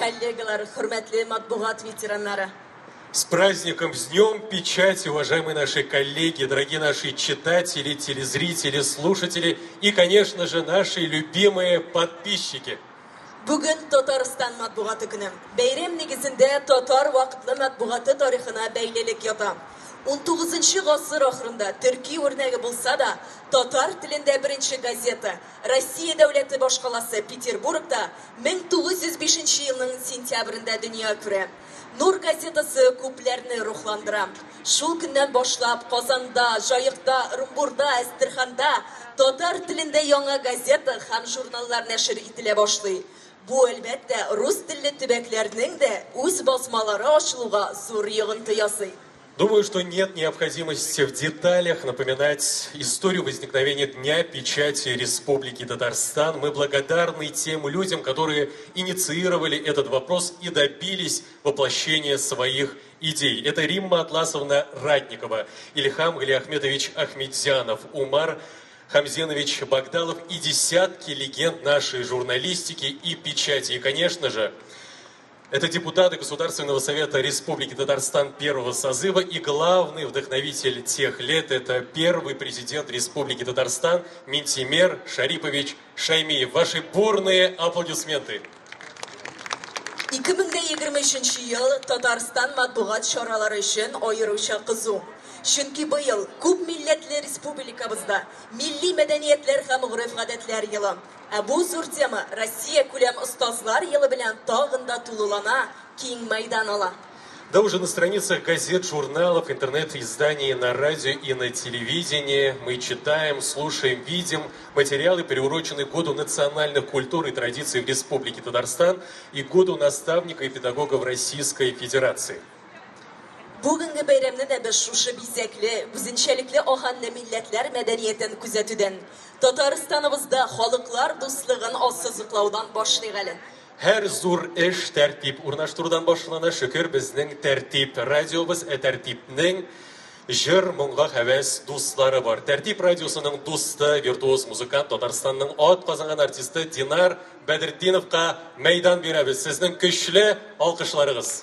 коллегалар, хурматлы матбугат ветераннары. С праздником, с Днем Печати, уважаемые наши коллеги, дорогие наши читатели, телезрители, слушатели и, конечно же, наши любимые подписчики. Бүгін Татарстан матбугаты күні. Бәйрем негізінде татар вақытлы матбугаты тарихына бәйлелік ята. 19 ғасыр ақырында Түркия өрнегі болса да, татар тілінде бірінші газета Россия дәулеті башқаласы Петербургта 1905 елның сентябрында дүния күрә. Нур газетасы күпләрне рухландыра. Шул көннән башлап Казанда, Жайыкта, Ырымбурда, Әстерханда татар тілінде яңа газета һәм журналлар нәшер ителә башлый. Бу әлбәттә рус телле төбәкләрнең дә үз басмалары ачылуга зур йогынты ясый. Думаю, что нет необходимости в деталях напоминать историю возникновения Дня Печати Республики Татарстан. Мы благодарны тем людям, которые инициировали этот вопрос и добились воплощения своих идей. Это Римма Атласовна Ратникова, Ильхам Галиахметович Ахмедзянов, Умар Хамзенович Багдалов и десятки легенд нашей журналистики и печати. И, конечно же, это депутаты Государственного совета Республики Татарстан первого созыва и главный вдохновитель тех лет – это первый президент Республики Татарстан Минтимер Шарипович Шаймиев. Ваши бурные аплодисменты. 2023 ел Татарстан матбугат чаралары өчен аеруча кызу. Чөнки быел күп милләтле республикабызда милли мәдәниятләр һәм гореф-гадәтләр елы. Бу зур тема Россия күләм остазлар елы белән тагын да тулылана, киң мәйдан ала. Да уже на страницах газет, журналов, интернет-изданий, на радио и на телевидении мы читаем, слушаем, видим материалы, приуроченные к году национальных культур и традиций в Республике Татарстан и году наставника и педагога в Российской Федерации. Бүгінгі бәйрәмне дә без шушы бизәкле, үзенчәлекле аханлы милләтләр мәдәниятен күзәтүдән, Татарстаныбызда халыклар дуслыгын ассызыклаудан башлыйк әле. Һәр зур эш тәртип урнаштырудан башлана, шөкер безнең тәртип радиобыз, тәртипнең җыр, моңга һәвәс дуслары бар. Тәртип радиосының дусты, виртуоз музыкант, Татарстанның ат казанган артисты Динар Бәдретдиновка мәйдан бирәбез. Сезнең көчле алкышларыгыз.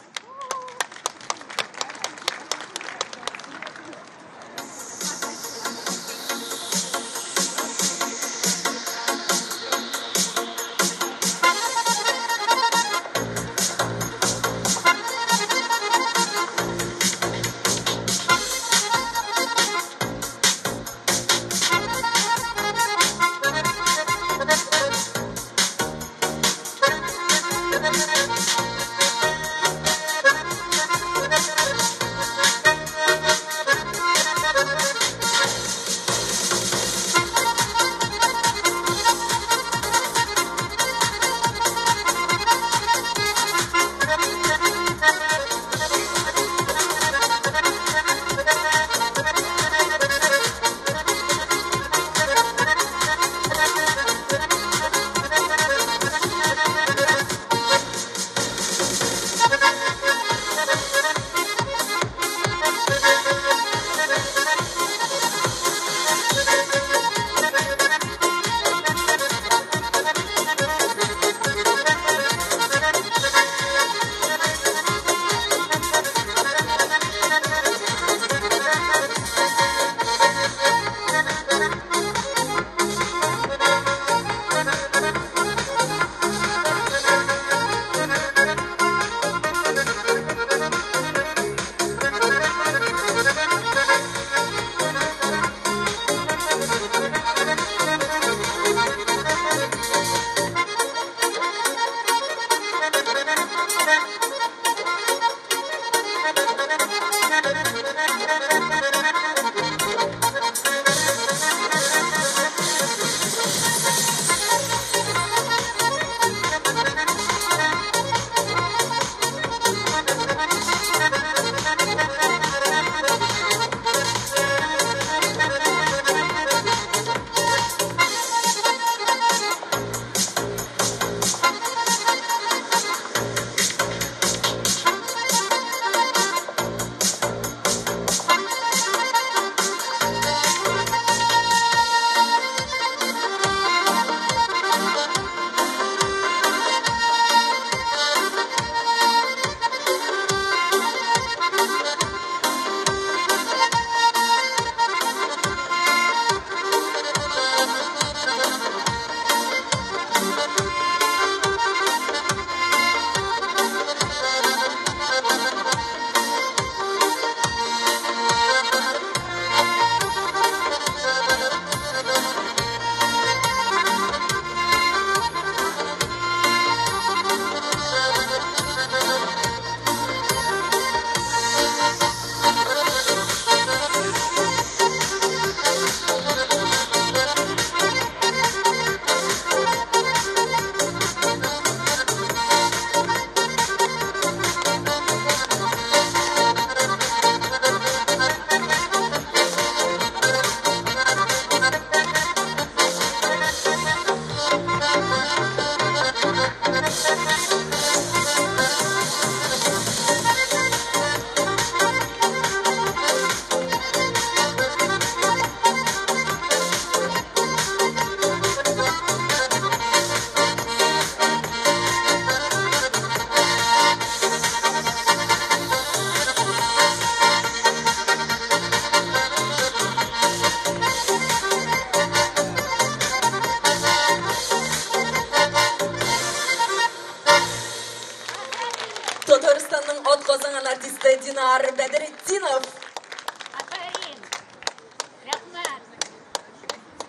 Отқозаңан артисті Динар Бәдретдинов.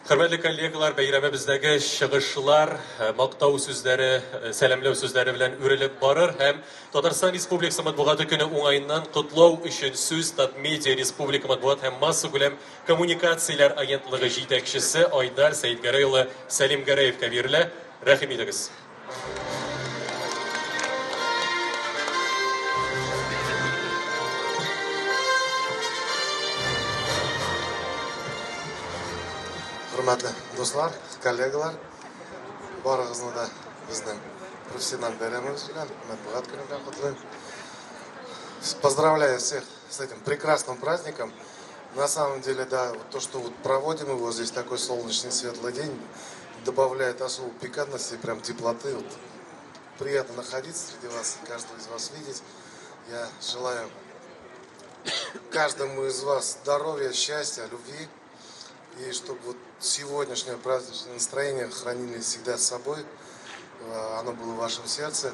Hörmətli kollegalar, bəyramimizdəki шығışlar, maqtau sözləri, sələmləu sözləri bilən ürelib barır. Həm Tatarstan Respublikası Matbuatı günü oңайынан құтлау үшін сөз Татмедиа Республика Матбуат һәм масса күләм коммуникациялар агентлыгы җитәкчесе Айдар Сәйдгәрәй Сәлим Гәрәевкә бирелә. Рәхим итегез. Hürmetli dostlar, kollegalar, barınızda da bizden profesyonel beyramımız bilen, Matbuat günü bilen kutlayın. Поздравляю всех с этим прекрасным праздником. На самом деле, да, вот то, что вот проводим его здесь, такой солнечный, светлый день, добавляет особую пикантности и прям теплоты. Вот приятно находиться среди вас, каждого из вас видеть. Я желаю каждому из вас здоровья, счастья, любви. И чтобы вот сегодняшнее праздничное настроение хранили всегда с собой, оно было в вашем сердце.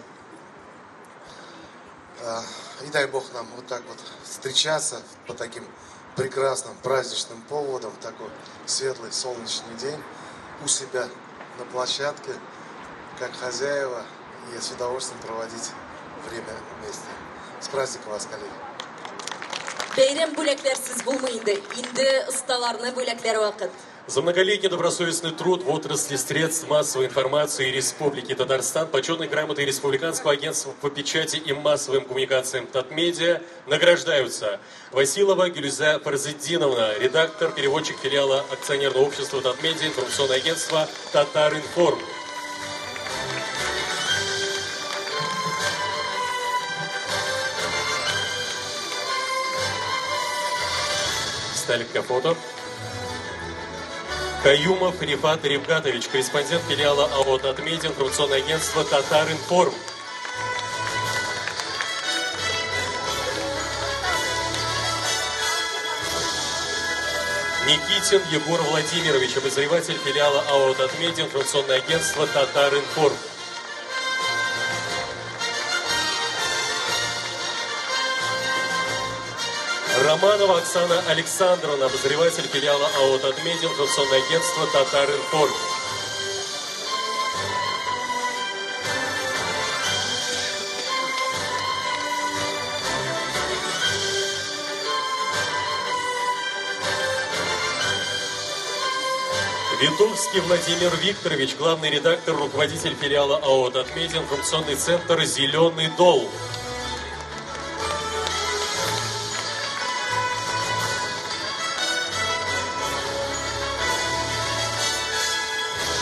И дай Бог нам вот так вот встречаться по таким прекрасным праздничным поводам, такой светлый солнечный день у себя на площадке, как хозяева, и с удовольствием проводить время вместе. С праздником вас, коллеги! Бәйрәм бүләкләрсез булмый инде ысталарны бүләкләр вакыт. За многолетний добросовестный труд в отрасли средств массовой информации Республики Татарстан почетной грамотой Республиканского агентства по печати и массовым коммуникациям Татмедиа награждаются Василова Гюльза Фарзетдиновна, редактор, переводчик филиала акционерного общества Татмедиа, информационное агентство Татаринформ. Сталик фото. Каюмов Рифат Ревгатович, корреспондент филиала АО «Татмедиа», информационное агентство «Татаринформ». Никитин Егор Владимирович, обозреватель филиала АО «Татмедиа», информационное агентство «Татаринформ». Романова Оксана Александровна, обозреватель филиала АО «Татмедиа», информационное агентство «Татаринформ». Витовский Владимир Викторович, главный редактор, руководитель филиала АО «Татмедиа», информационный центр «Зеленый дол».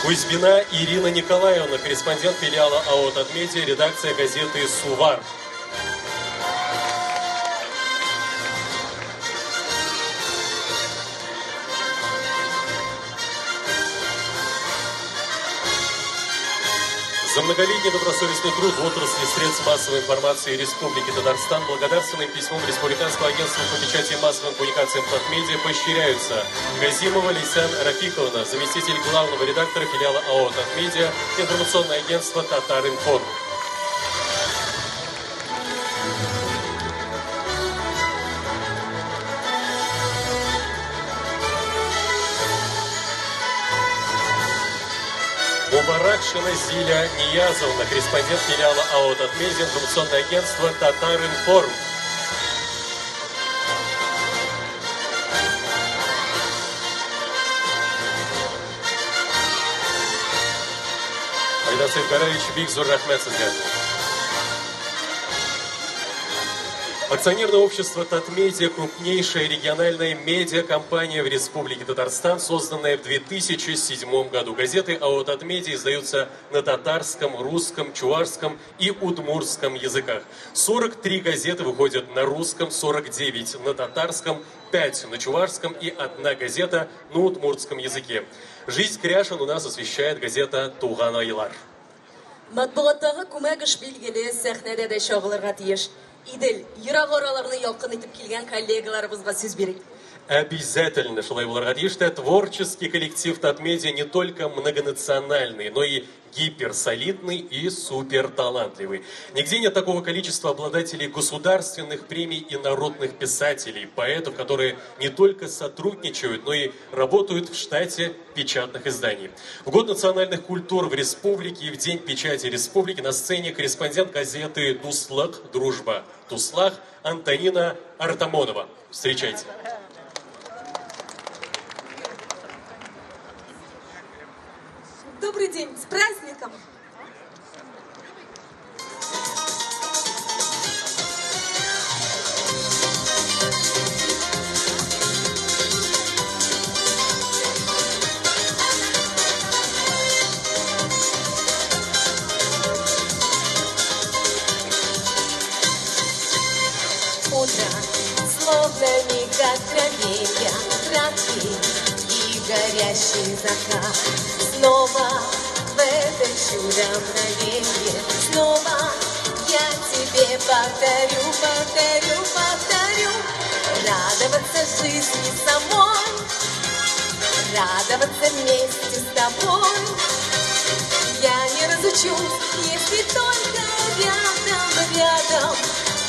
Кузьмина Ирина Николаевна, корреспондент филиала АО «Татмедиа», редакция газеты «Сувар». За многолетний добросовестный труд в отрасли средств массовой информации Республики Татарстан благодарственным письмом Республиканского агентства по печати и массовым коммуникациям Татмедиа поощряются Газимова Лейсан Рафиковна, заместитель главного редактора филиала АО «Татмедиа», информационное агентство «Татаринформ». Мубаракшина Зиля Ниязовна, корреспондент филиала АО «Татмедиа», информационное агентство «Татаринформ». Айдар Сәйдгәрәевич, бик зур рәхмәт сезгә. Акционерное общество «Татмедиа» – крупнейшая региональная медиакомпания в Республике Татарстан, созданная в 2007 году. Газеты АО «Татмедиа» издаются на татарском, русском, чувашском и удмуртском языках. 43 газеты выходят на русском, 49 на татарском, 5 на чувашском и 1 газета на удмуртском языке. Жизнь Кряшин у нас освещает газета «Туган айлар». Матбугаттагы күмәк эш билгеле, сәхнәдә дә чагылырга тиеш. Идел, ерак араларны ялкын итеп килгән коллегаларыбызга сүз бирик. Обязательно, шулай буларга тиешті, творческий коллектив Татмедиа не только многонациональный, но и гиперсолидный и суперталантливый. Нигде нет такого количества обладателей государственных премий и народных писателей, поэтов, которые не только сотрудничают, но и работают в штате печатных изданий. В год национальных культур в республике и в День печати республики на сцене корреспондент газеты «Туслах. Дружба». Туслах Антонина Артамонова. Встречайте. Добрый день, с праздником! Утро, словно миг откровения, краткий и горящий закат. Снова в это чудо мгновенье, снова я тебе повторю, повторю, повторю. Радоваться жизни самой, радоваться вместе с тобой. Я не разучусь, если только рядом, рядом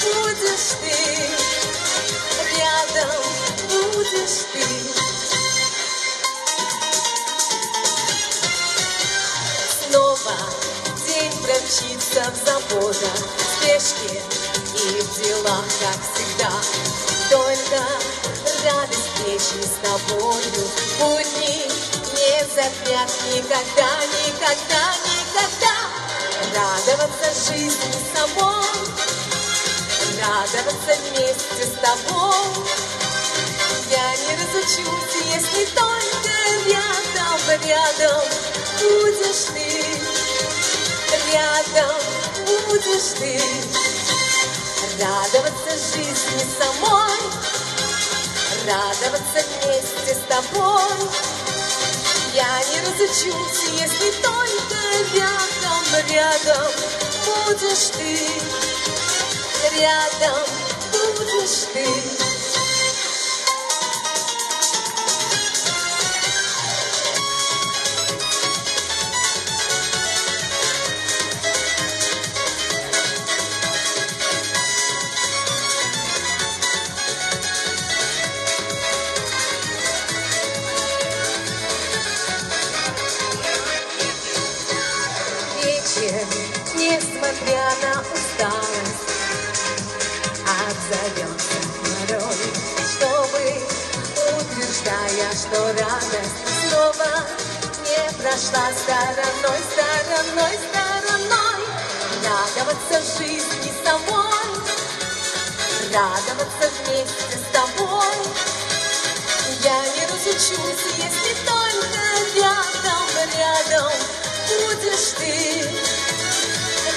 будешь ты, рядом будешь ты. Снова день промчится в заботах, в спешке и в делах, как всегда. Только радость встречи с тобою, будни не затрят никогда, никогда, никогда. Радоваться жизни самой, радоваться вместе с тобой. Я не разучусь, если только рядом, рядом будешь ты, рядом будешь ты. Радоваться жизни самой, радоваться вместе с тобой. Я не разучусь, если только рядом, рядом будешь ты, рядом будешь ты. Вечер, несмотря на усталость, отзовется порой, чтобы, утверждая, что радость снова не прошла стороной, стороной, стороной. Радоваться жизни самой, радоваться вместе с тобой. Я не разучусь, если только рядом, рядом будешь ты,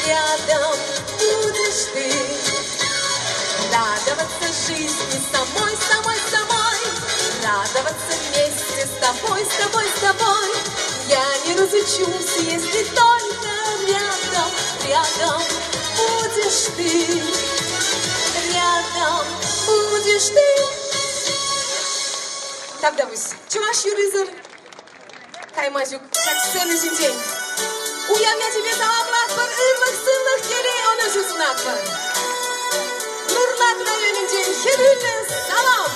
рядом будешь ты. Радоваться жизни самой, самой, самой. Радоваться вместе с тобой, с тобой, с тобой. Я не разучусь, если только рядом, рядом будешь ты, рядом будешь ты. Tavdamış. Çuvaş yürüzür. Kaymacık. Saksını şimdi. Uyan ya тебе tamamlat var. Irmak sırlık geri ona sızınak var. Nurlat rayonunca hürünle salam.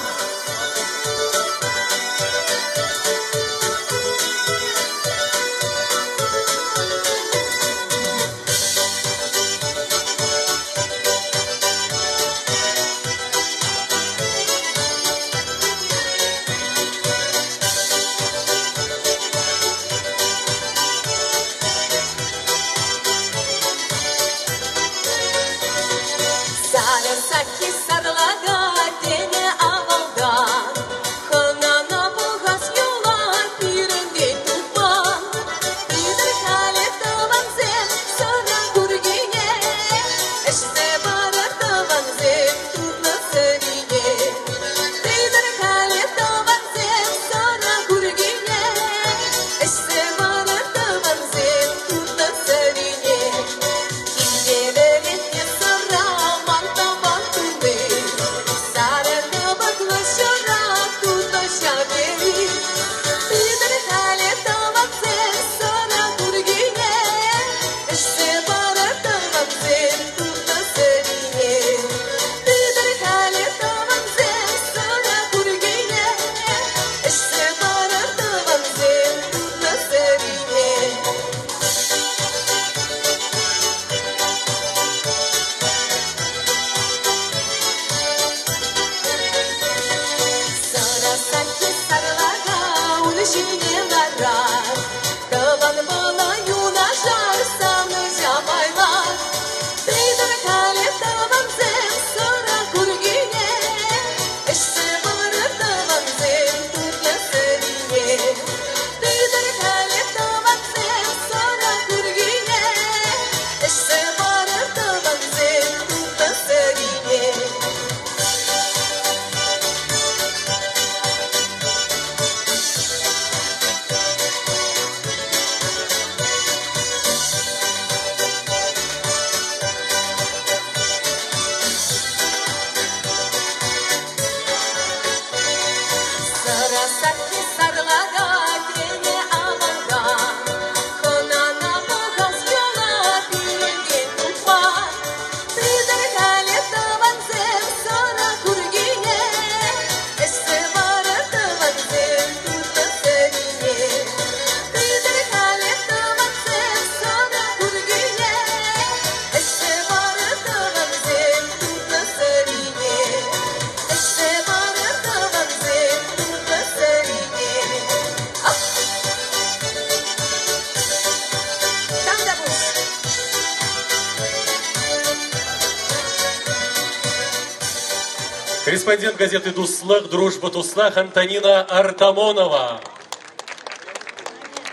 Корреспондент газеты «Дуслах», «Дружба Туслах» Антонина Артамонова.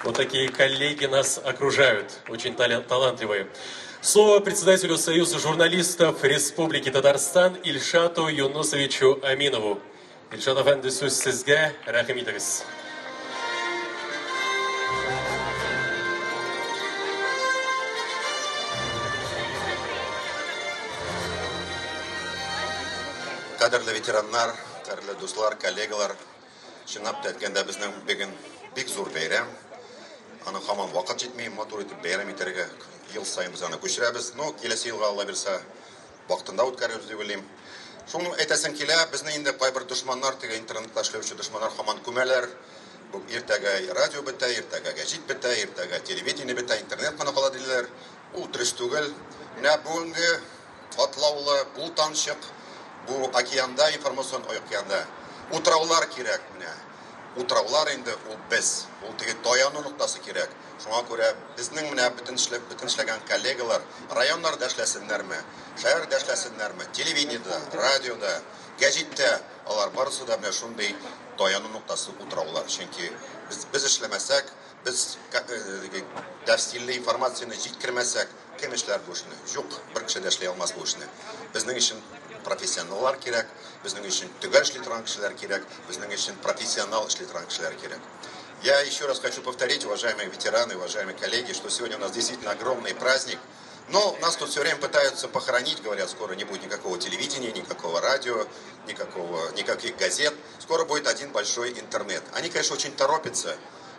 Вот такие коллеги нас окружают, очень талантливые. Слово председателю Союза журналистов Республики Татарстан Ильшату Юнусовичу Аминову. Ильшат әфәнде, сөз сезгә, рәхим итегез. Кадрлы ветераннар, кадрлы дуслар, коллегалар, чынлап та әйткәндә безнең бүген бик зур бәйрәм. Аны һаман вакыт җитми, матур итеп бәйрәм итәргә ел сайын без аны күчерәбез. Ну, киләсе елга Алла бирсә, вакытында үткәрәбез дип уйлыйм. Шуны әйтәсем килә, безне инде кайбер дошманнар, теге интернетта эшләүче дошманнар һаман күмәләр. Бу иртәгә радио бетә, иртәгә гәҗит бетә, иртәгә телевидение бетә, интернет кына кала диләр. Ул дөрес түгел. Менә бүгенге катлаулы, бултанчык бу океанда, информацион океанда утраулар кирәк менә. Утраулар инде ул без, ул теге таяну ноктасы кирәк. Шуңа күрә безнең менә бөтен эшләгән коллегалар районнарда эшләсеннәрме, шәһәрдә эшләсеннәрме, телевидениедә, радиода, гәҗиттә, алар барысы да менә шундый таяну ноктасы утраулар. Чөнки без эшләмәсәк, biz tafsirli informatsiyani җиткермәсәк, кем эшләр бу эшне? Юк, бер кеше дә эшли алмас бу эшне. Безнең өчен профессионаллар кирәк, безнең өчен төгәл эшли торган кешеләр кирәк, безнең өчен профессионал эшли торган кешеләр кирәк. Я еще раз хочу повторить, уважаемые ветераны, уважаемые коллеги, что сегодня у нас действительно огромный праздник. Но нас тут все время пытаются похоронить, говорят, скоро не будет никакого телевидения, никакого радио, никаких газет. Скоро будет один большой интернет. Они, конечно, очень торопятся,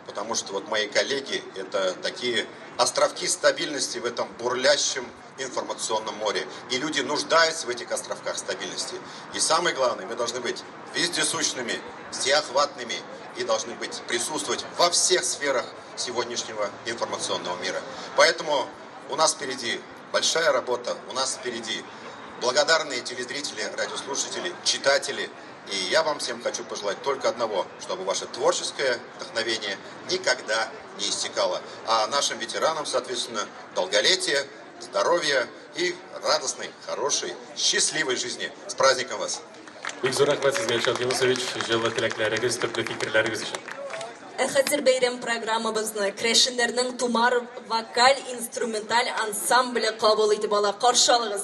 потому что вот мои коллеги – это такие островки стабильности в этом бурлящем информационном море. И люди нуждаются в этих островках стабильности. И самое главное, мы должны быть вездесущными, всеохватными и должны присутствовать во всех сферах сегодняшнего информационного мира. Поэтому у нас впереди большая работа, у нас впереди благодарные телезрители, радиослушатели, читатели. И я вам всем хочу пожелать только одного, чтобы ваше творческое вдохновение никогда не иссякало. А нашим ветеранам, соответственно, долголетия, здоровья и радостной, хорошей, счастливой жизни. С праздником вас! Хәзер бәйрәм программабызны Крешеннәрнең Тумар вокаль инструменталь ансамбле кабул итеп ала. Каршы алыгыз.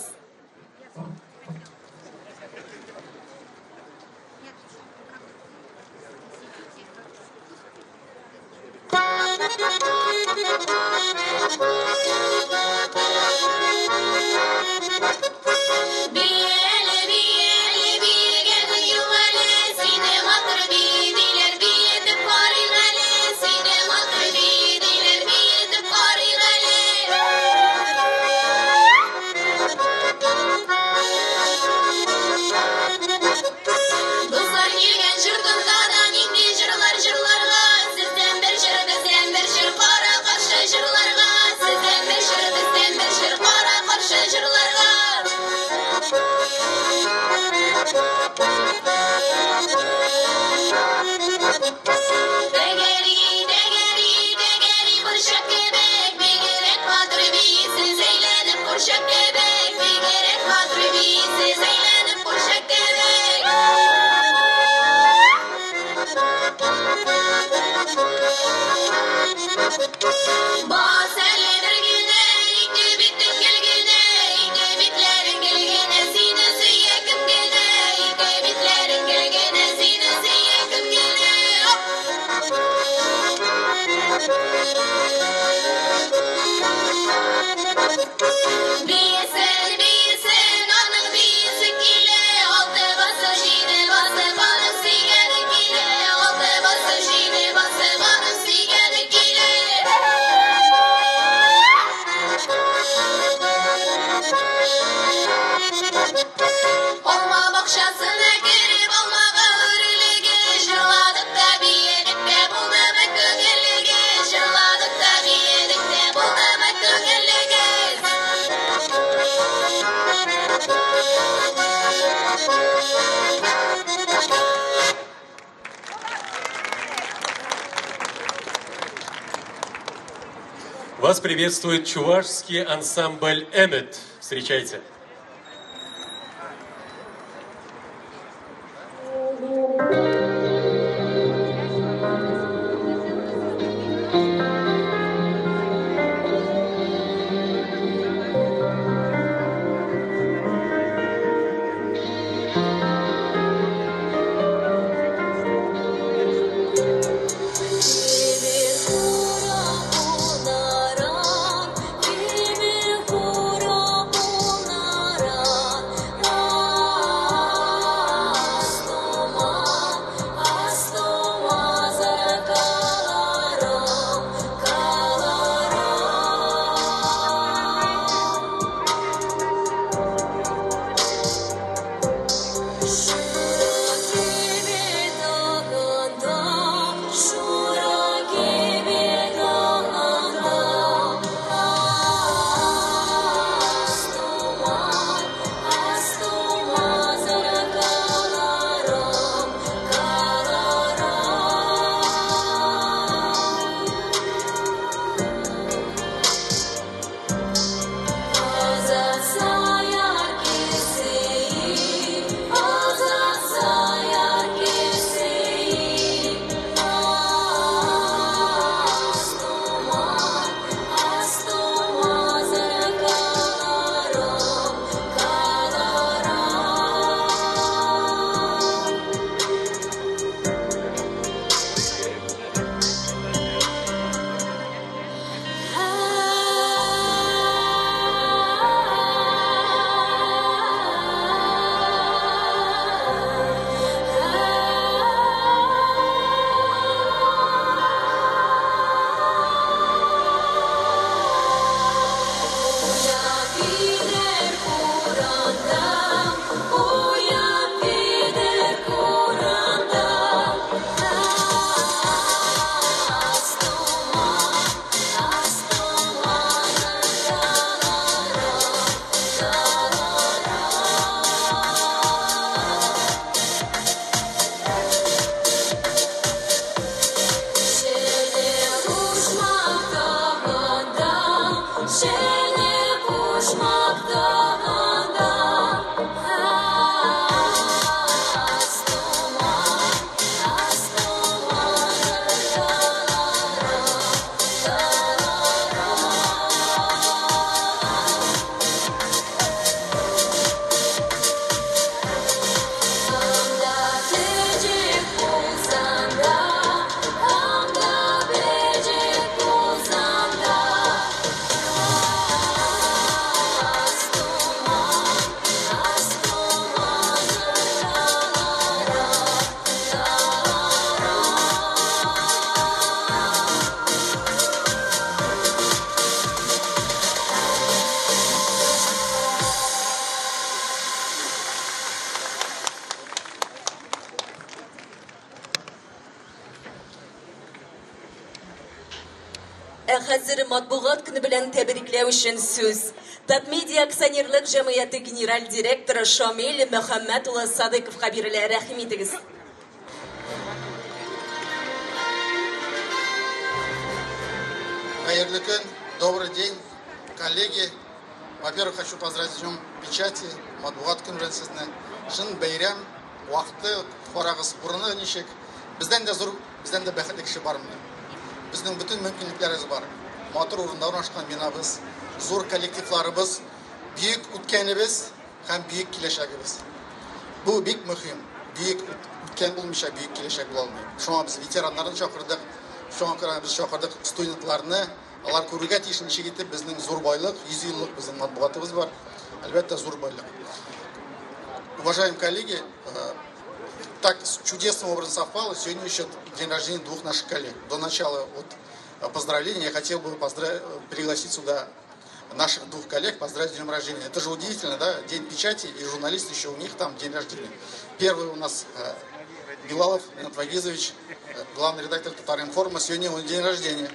Вас приветствует чувашский ансамбль «Эмет». Встречайте. Хәзер матбугат көне белән тәбрикләү өчен сүз. Татмедиа акционерлык җәмгыяте генераль директоры Шамил Мөхәммәд улы Садыйковка бирелә. Рәхим итегез. Хәерле көн, добрый день, коллеги. Во-первых, хочу поздравить с Днем печати, матбугат көне белән сезне. Шын бәйрәм, вакыты, карагыз, урыны ничек. Бездән дә зур, бездән дә бәхетле кеше бармы? Безнең бүтән мөмкинлекләребез бар. Матур урында урнашкан бинабыз, зур коллективларыбыз, бөек үткәнебез һәм бөек киләчәгебез. Бу бик мөһим. Бөек үткән булмыйча бөек киләчәк була алмый. Шуңа без ветераннарны чакырдык. Шуңа күрә без чакырдык студентларны. Алар күрергә тиеш ничек итеп безнең зур байлык, 100 еллык безнең матбугатыбыз бар. Әлбәттә зур байлык. Уважаемые коллеги, так чудесным образом совпало. Сегодня еще день рождения двух наших коллег. До начала поздравления я хотел бы пригласить сюда наших двух коллег, поздравить с днем рождения. Это же удивительно, да? День печати, и журналисты еще у них там день рождения. Первый у нас Билалов Ринат Вагизович, главный редактор Татар-Информа. Сегодня у него день рождения.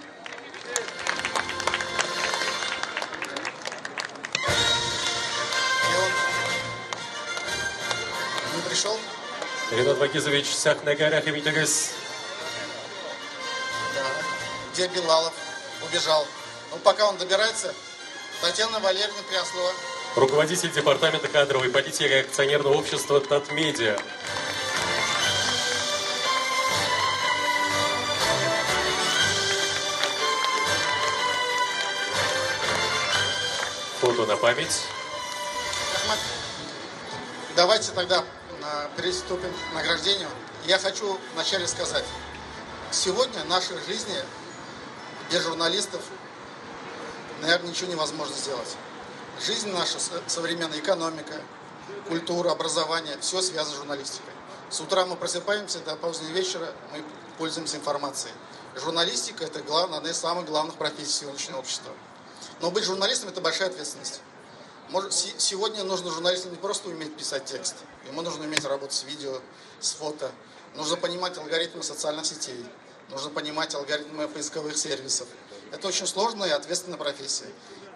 И он не пришел. Ринат Вагизович, сәхнәгә рәхим итегез. Да. Где Билалов? Убежал. Ну, пока он добирается, Татьяна Валерьевна Пряслова. Руководитель департамента кадровой политики акционерного общества Татмедиа. фото на память. Давайте тогда приступим к награждению. Я хочу вначале сказать, сегодня в нашей жизни без журналистов, наверное, ничего невозможно сделать. Жизнь наша, современная экономика, культура, образование, все связано с журналистикой. С утра мы просыпаемся, до позднего вечера мы пользуемся информацией. Журналистика – это одна из самых главных профессий сегодняшнего общества. Но быть журналистом – это большая ответственность. Сегодня нужно журналистам не просто уметь писать текст. Ему нужно уметь работать с видео, с фото. Нужно понимать алгоритмы социальных сетей. Нужно понимать алгоритмы поисковых сервисов. Это очень сложная и ответственная профессия.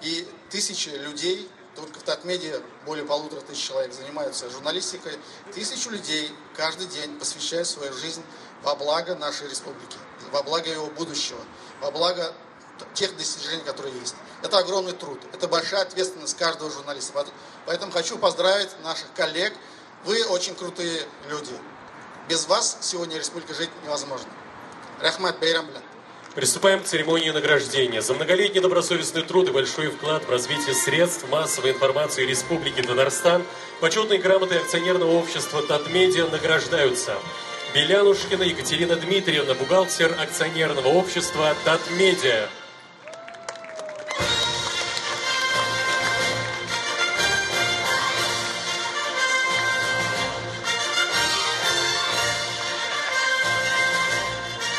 И тысячи людей, только в Татмеде более 1500 человек занимаются журналистикой. 1000 людей каждый день посвящают свою жизнь во благо нашей республики, во благо его будущего, во благо тех достижений, которые есть. Это огромный труд, это большая ответственность каждого журналиста. Поэтому хочу поздравить наших коллег. Вы очень крутые люди. Без вас сегодня республика жить невозможно. Рахмат Байрам билан. Приступаем к церемонии награждения. За многолетний добросовестный труд и большой вклад в развитие средств массовой информации Республики Татарстан почетной грамотой акционерного общества Татмедиа награждаются Белянушкина Екатерина Дмитриевна, бухгалтер акционерного общества Татмедиа.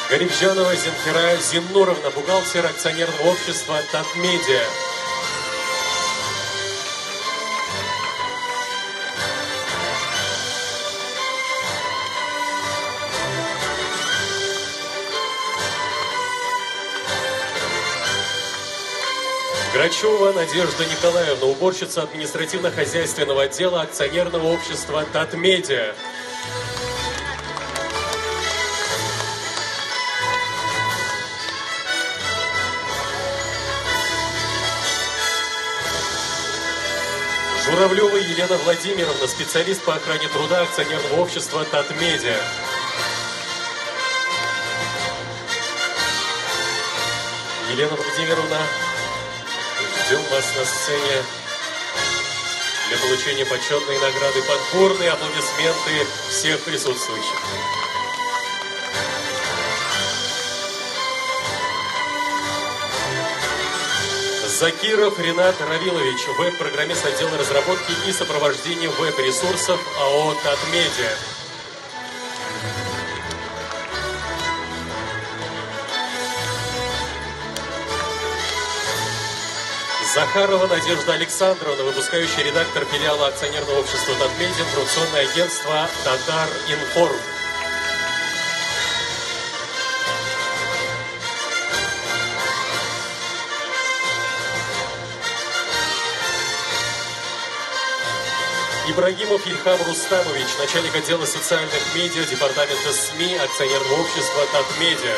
Гарибжанова Зинфира Зиннуровна, бухгалтер акционерного общества Татмедиа. Грачева Надежда Николаевна, уборщица административно-хозяйственного отдела акционерного общества Татмедиа. Журавлева Елена Владимировна, специалист по охране труда акционерного общества Татмедиа. Елена Владимировна, ждем вас на сцене для получения почетной награды под бурные аплодисменты всех присутствующих. Закиров Ринат Равилович, веб-программист отдела разработки и сопровождения веб-ресурсов АО Татмедиа. Захарова Надежда Александровна, выпускающий редактор филиала акционерного общества Татмедиа, информационное агентство Татар-Информ. Ибрагимов Ильхам Рустамович, начальник отдела социальных медиа департамента СМИ акционерного общества Татмедиа.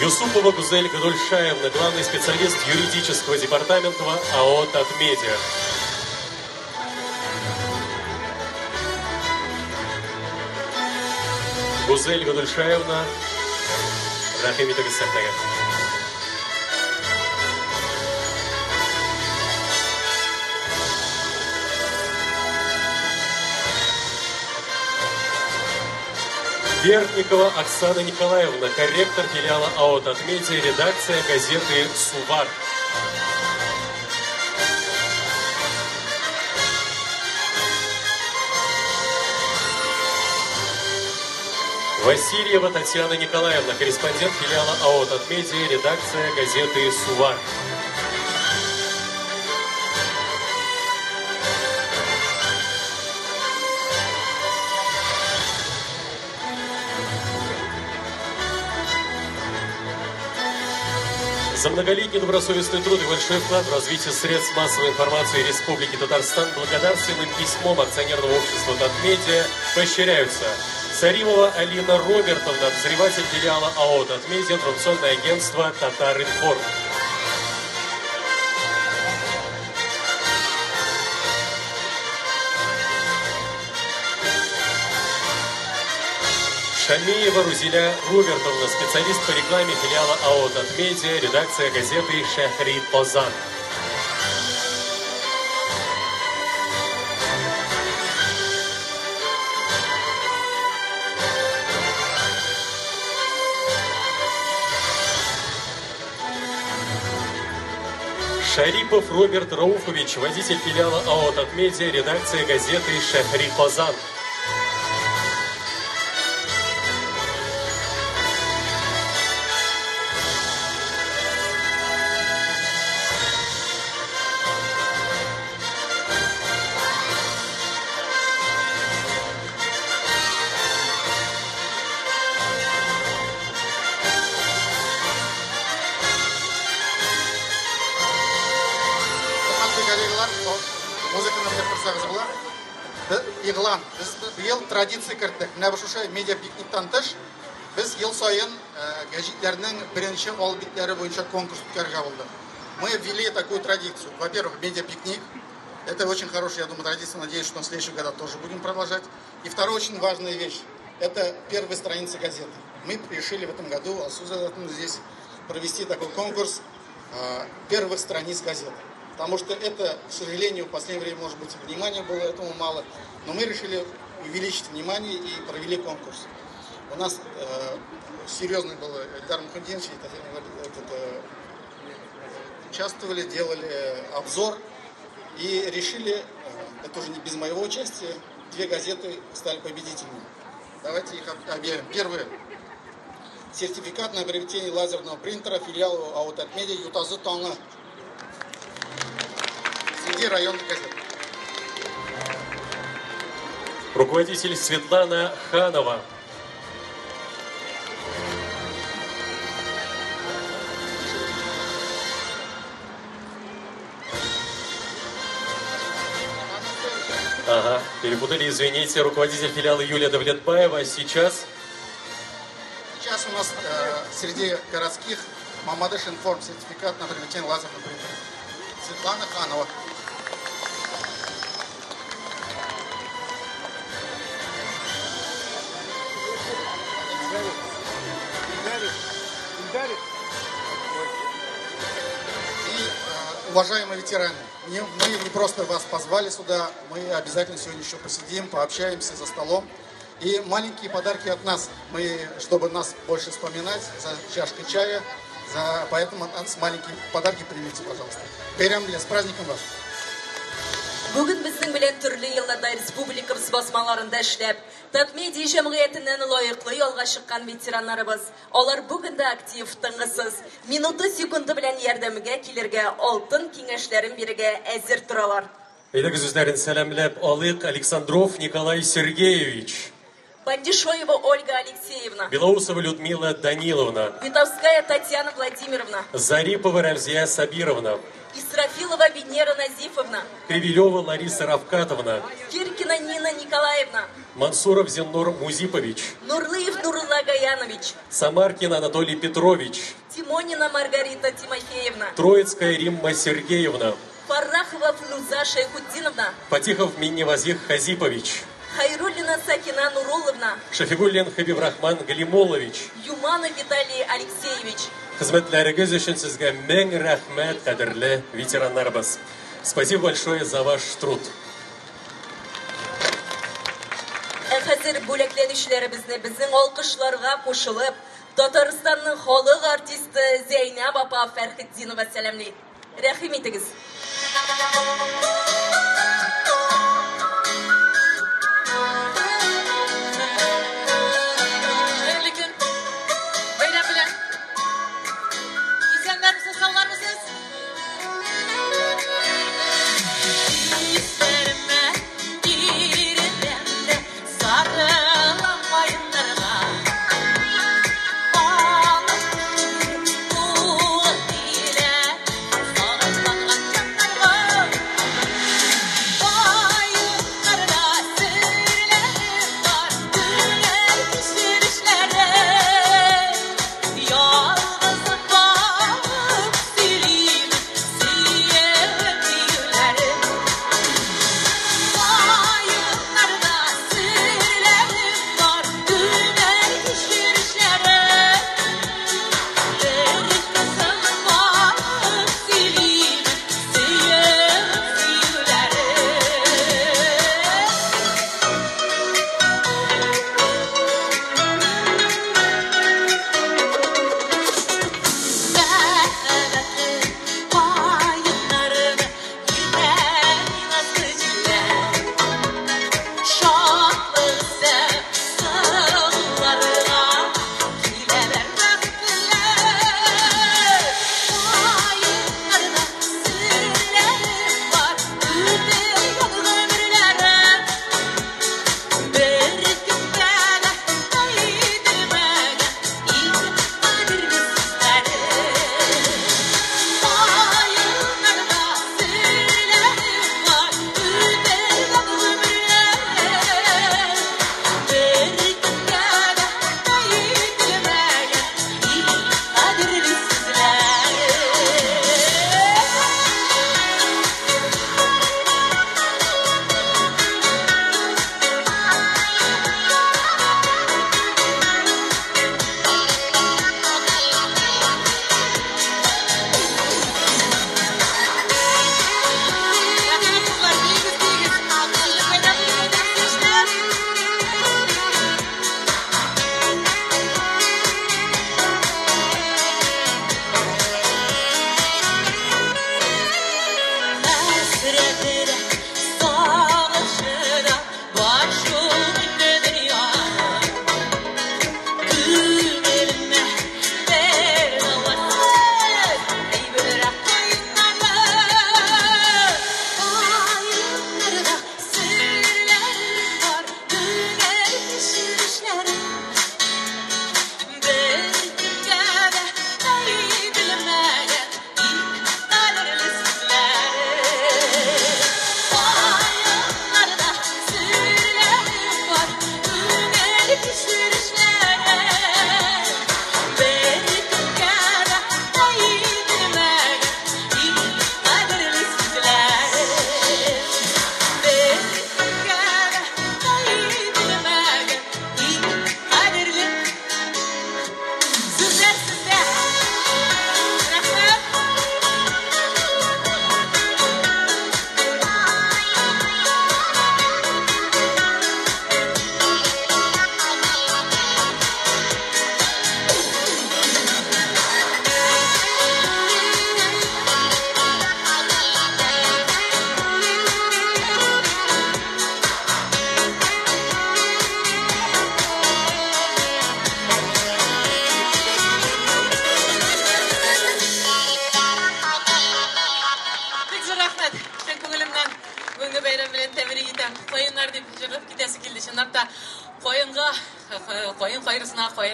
Юсупова Гузель Гадульшаевна, главный специалист юридического департамента АО Татмедиа. Гузель Гадульшаевна, рахмет огасатага. Верхникова Оксана Николаевна, корректор филиала АО Татмедиа, редакция газеты «Сувар». Васильева Татьяна Николаевна, корреспондент филиала АО Татмедиа, редакция газеты «Сувар». За многолетний добросовестный труд и большой вклад в развитие средств массовой информации Республики Татарстан благодарственным письмом акционерного общества Татмедиа поощряются Царимова Алина Робертовна, обозреватель филиала АО Татмедиа, информационное агентство Татар-Информ. Шамиева Рузиля Робертовна, специалист по рекламе филиала АО «Татмедиа», редакция газеты «Шахри Озан». Шарипов Роберт Рауфович, водитель филиала АО «Татмедиа», редакция газеты «Шахри Озан». Иглан, біз биыл традиция кірдік. Мына бір медиа пикниктан тыш, біз ел сайын гәҗитләрнең беренче ал битләре буенча конкурс үткәрергә булды. Мы ввели такую традицию. Во-первых, медиа пикник. Это очень хорошая, я думаю, традиция. Надеюсь, что в следующих годах тоже будем продолжать. И вторая очень важная вещь. Это первые страницы газеты. Мы решили в этом году здесь провести такой конкурс первых страниц газеты. Потому что это, к сожалению, в последнее время, может быть, внимания было этому мало. Но мы решили увеличить внимание и провели конкурс. У нас серьезный был Эльдар Мухамединович, участвовали, делали обзор и решили, это уже не без моего участия, 2 газеты стали победителями. Давайте их объявим. Первый. Сертификат на приобретение лазерного принтера филиалу АО «Татмедиа» Ютазы Таңы. Среди районных газет. Руководитель Светлана Ханова. Ага, перепутали, извините, руководитель филиала Юлия Давлетбаева. Сейчас у нас среди городских Мамадыш Информ сертификат на приобретение лазерного принтера. Светлана Ханова. И, уважаемые ветераны, мы не просто вас позвали сюда, мы обязательно сегодня еще посидим, пообщаемся за столом. И маленькие подарки от нас, чтобы нас больше вспоминать, за чашкой чая, поэтому от нас маленькие подарки примите, пожалуйста. Бейрамле, с праздником вас! Бүгін біздің білен түрлі елларда республикамыз басмаларында эшләп, Татмедиа җәмгыятеннән лайыклы ялга шыққан ветераннарыбыз. Алар бүгін дә актив, тыңгысыз, минуты секунды белән ярдәмгә килергә, алтын киңәшләрен бирергә әзер торалар. Әйдәгез үзләрен сәламләп алыйк. Александров Николай Сергеевич. Бандишоева Ольга Алексеевна. Белоусова Людмила Даниловна. Витовская Татьяна Владимировна. Зарипова Рамзия Сабировна. Исрафилова Венера Назифовна. Кривилева Лариса Равкатовна. Киркина Нина Николаевна. Мансуров Зеннур Музипович. Нурлыев Нурулла Гаянович. Самаркин Анатолий Петрович. Тимонина Маргарита Тимофеевна. Троицкая Римма Сергеевна. Фаррахова Флюза Шайхуддиновна. Фатихов Минневазих Хазипович. Хайруллина Сакина Нурулловна. Шафигуллин Хабибрахман Галимолович. Юманов Виталий Алексеевич. Хезмәтләрегез өчен сезгә мең рәхмәт, кадерле ветераннарыбыз. Спасибо большое за ваш труд. Хәзер бүләкләнүчеләребезне безнең алкышларга кушылып, Татарстанның халык артисты Зәйнәп апа Фәрхетдинова сәламли. Рәхим итегез.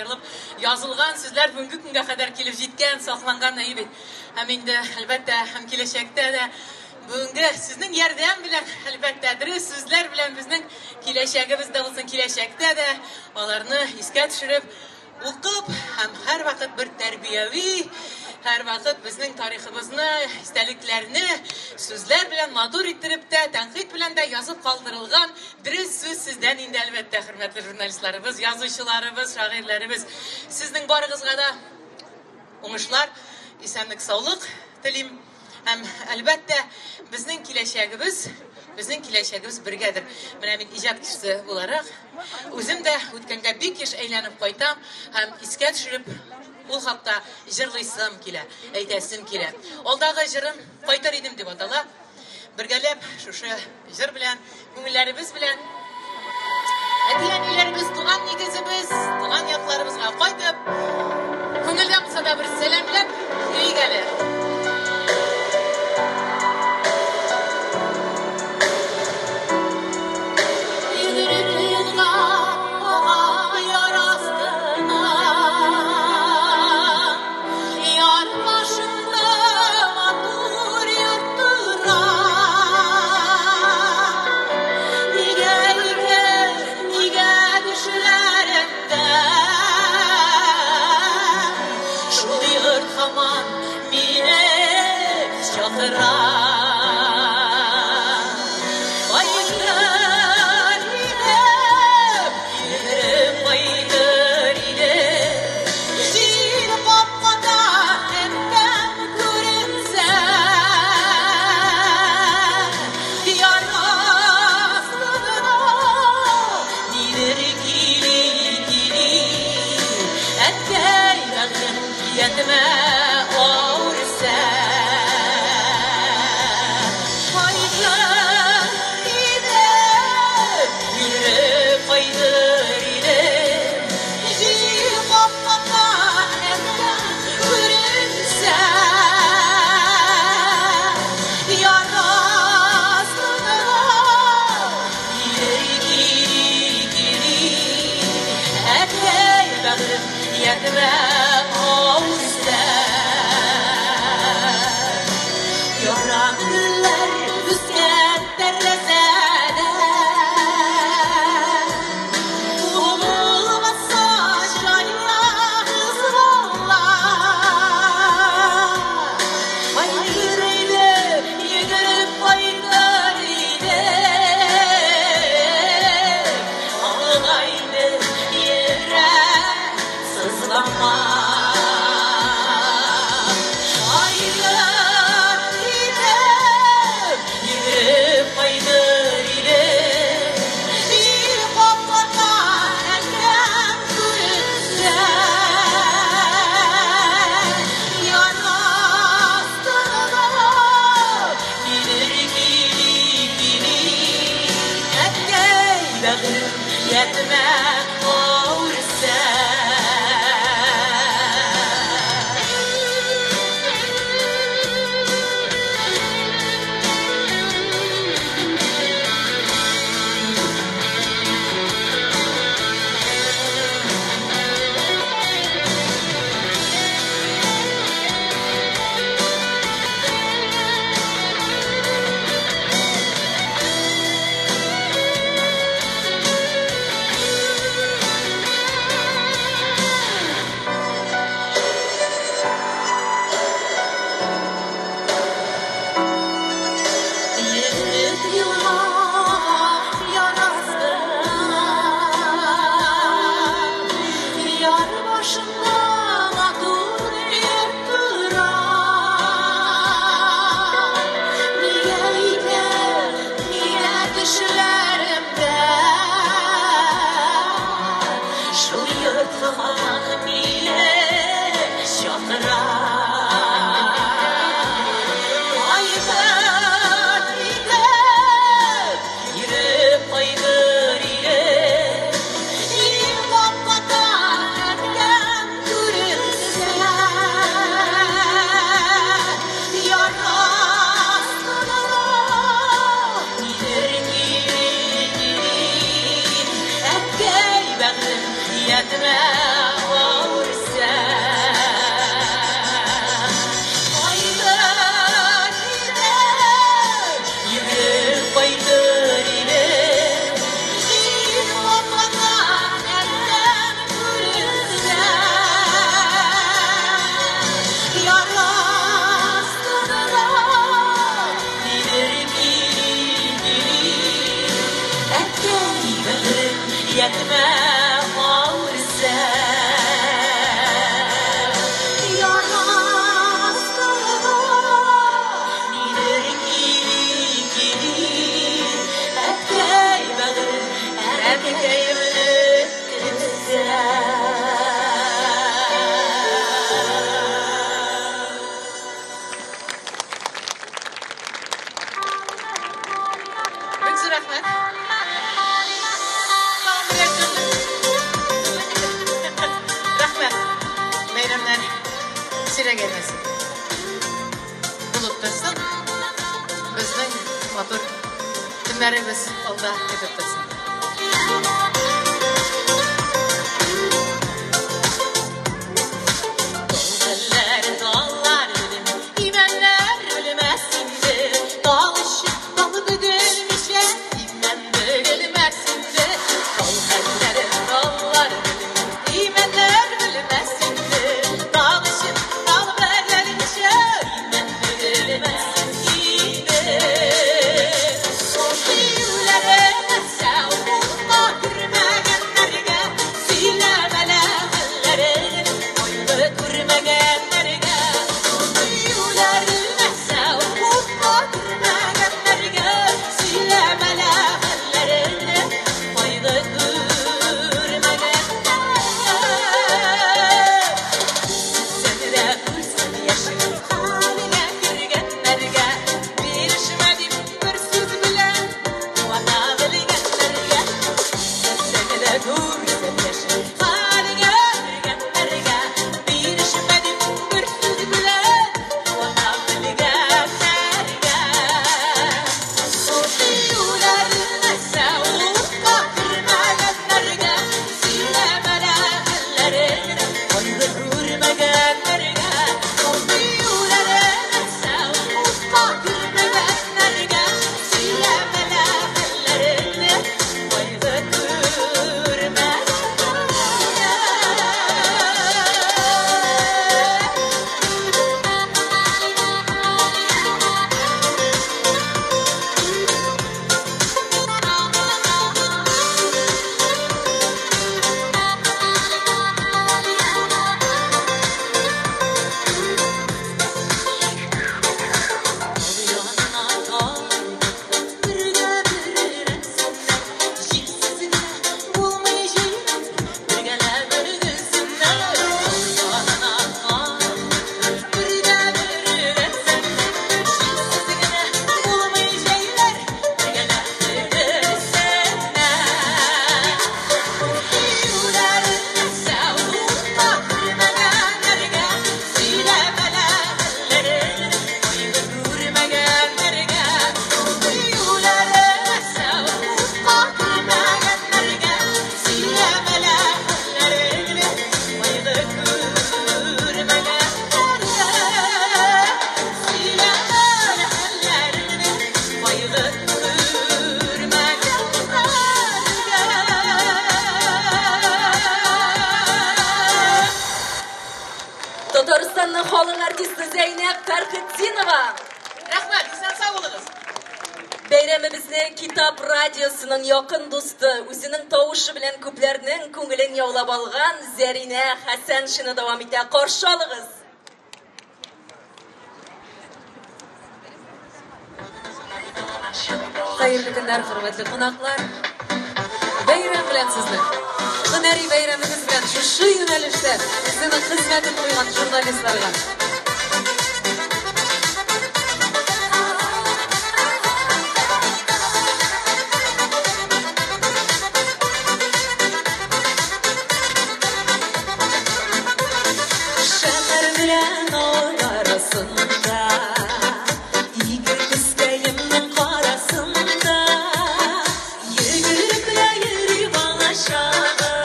чыгарылып, язылган сүзләр бүгенге көнгә кадәр килеп җиткән, сакланган бит. Һәм инде әлбәттә һәм киләчәктә дә бүгенге сезнең ярдәм белән, әлбәттә дөрес сүзләр белән безнең киләчәгебез дә булсын, киләчәктә дә аларны искә төшереп, укып һәм һәр вакыт бер тәрбияви, һәр вакыт безнең тарихыбызны, истәлекләрне сүзләр белән матур иттереп тә, тәнкыйть белән дә язып калдырылган дөрес сүз сездән инде әлбәттә, хөрмәтле журналистларыбыз, язучыларыбыз, шагыйрьләребез. Сезнең барыгызга да уңышлар, исәнлек, саулык телим. Һәм әлбәттә безнең киләчәгебез бергәдер. Менә мин иҗат кешесе буларак, үзем дә үткәнгә бик еш әйләнеп кайтам һәм искә төшереп, ул хакта җырлыйсым килә, әйтәсем килә. Алдагы җырым кайтыр идем дип атала. Бергәләп шушы җыр белән, күңелләребез белән әтиләребез, туган нигезебез, туган якларыбызга кайтып, күңелдән булса да бер сәлам белән йөригәле. сирек емес. Болып тұрсын, біздің матур күнлеріміз алда кетіп тұрсын. Татарстанның халық артисті Зейнеп Тарқытдинова. Рахмат, исән сау болыңыз. Бәйрәмебезне Китап радиосының якын дусты, үзенең тавышы белән күпләрнең күңелен яулап алган Зәринә Хәсәншина дәвам итә. Каршы алыгыз. Хәерле көннәр, хөрмәтле кунаклар. Бәйрәм белән сезне. Һөнәри бәйрәмегез белән шушы юнәлештә сезнең хезмәтен куйган журналистларга. Шәһәр белән арасында игер күскәемнең карасында йөгереп йөри балачагым,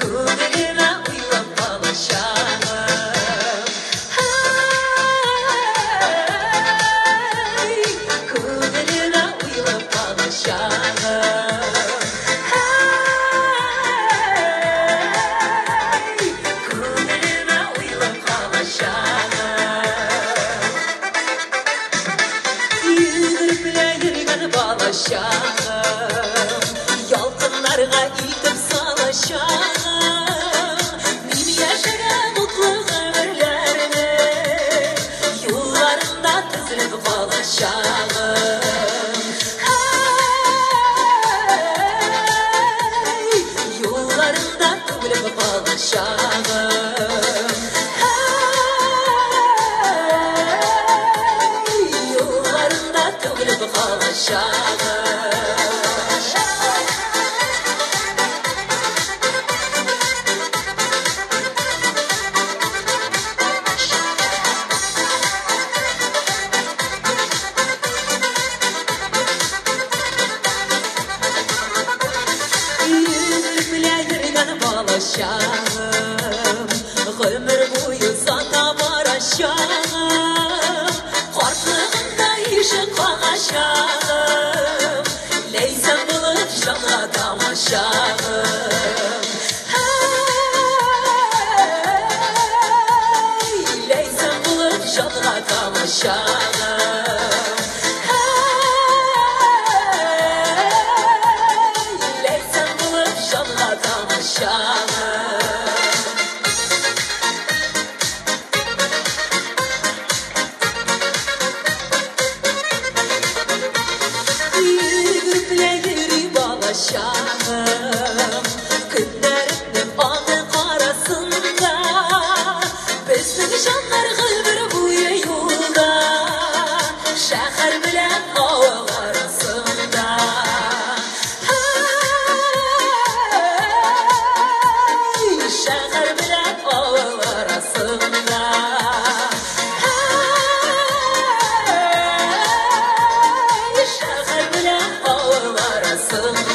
күңелемә уйлап балачагым. Күңелемә уйлап балачагым. Күңелемә уйлап балачагым. Йөгереп йөргән балачагым, ялкыннарга илтеп салачагым. Мин яшәгән утлы гомерләрне юлларында тезелеп калачагым. Юлларында тезелеп калачагым. Юлларында тезелеп калачагым. tamashağım Leysem bulup canına tamaşağım Leysem bulup canına tamaşağım Günlerinin anı arasında Bizim canlar gılbır bu yolda Şehir bilen hava arasında Şehir bilen hava arasında Şehir bilen hava arasında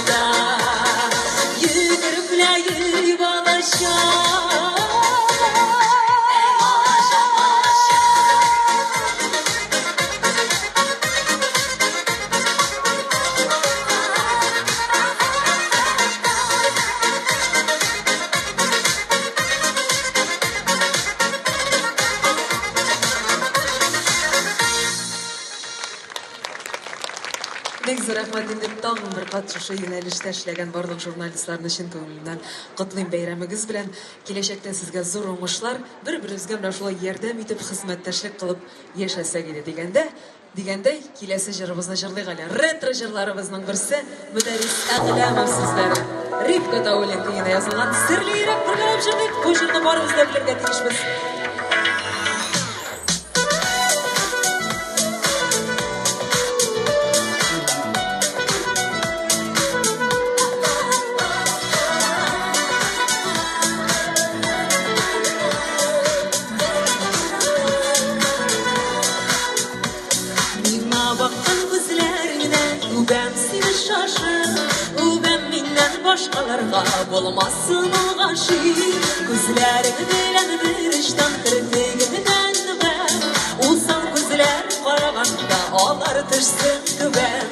Тагын бер катышы юнәлештә эшләгән барлык журналистларны чын күңелдән котлыйм бәйрәмегез белән. Киләчәктә сезгә зур уңышлар, бер-беребезгә менә шулай ярдәм итеп, хезмәттәшлек кылып яшәсәк иде дигәндәй, киләсе җырыбызны җырлыйк әле. Ретро җырларыбызның берсе Мөдәррис Әгъләмов сүзләре. Ривка Тауленко көенә язылган серле йөрәк программа җырлыйк. Бу җырны барыбыз да белергә тиешбез. Başkalarga bulmasın olgaşı Gözlerin bilen bir işten kırıklıgından ben Uzan gözler karaganda ağlar düşsün güven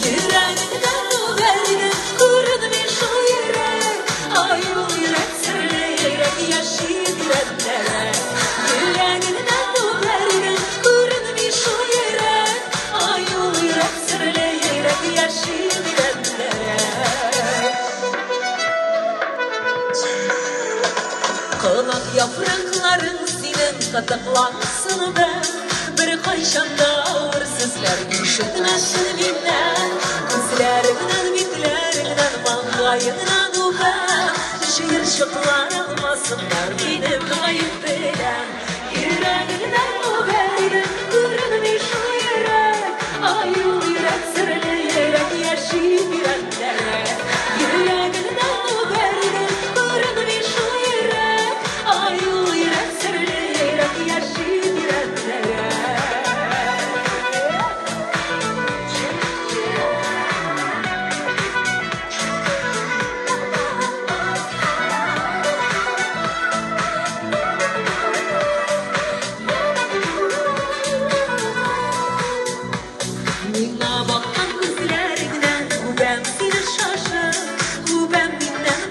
Yüreğinden verdi kurudmuş o yürek Ay o yürek sırlayarak yaşayıp yüreklere Yüreğinden verdi kurudmuş o yürek Ay o yürek sırlayarak yaşayıp yüreklere Kılak yaprakların senin katıklansın ben Bir kayşanda ağır sözler üşütmesin bilmem Gözlerinden, bitlerinden, mangayından o ben Şiir şıklar almasınlar benim gayet bilen Yüreğinden o verdim, görünmüş o yürek Ay o yürek sırlayarak yaşayıp yüreklere Yüreğinden o verdim, görünmüş o yürek Ay o yürek sırlayarak yaşayıp yüreklere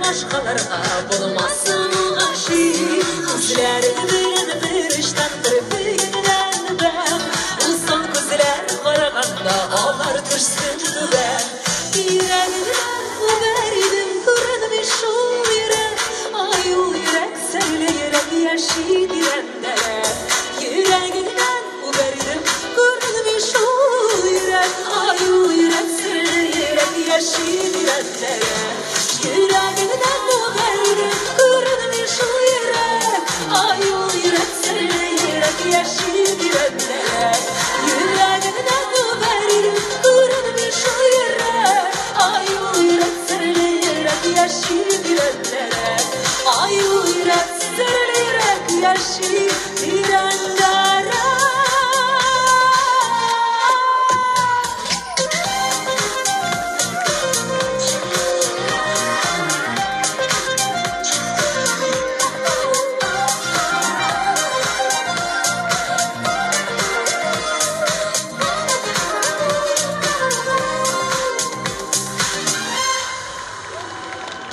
Başkalarına bulmasın aşı Gözlerini bilen bir işten kırıklıgından ben Uzan gözler karaganda ağlar düşsün güven Yüreğinden verdim kırılmış o yürek Ay o yürek söyleyerek yaşayıp yüreklere Yüreğinden verdim kırılmış o yürek Ay o yürek söyleyerek yaşayıp yüreklere Yüreğinden o verdim kırılmış o yürek Ay o yürek sırlayarak yaşayıp yüreklere Yüreğinden o verdim kırılmış o yürek Ay o yürek sırlayarak yaşayıp yüreklere Ay o yürek sırlayarak yaşayıp yüreklere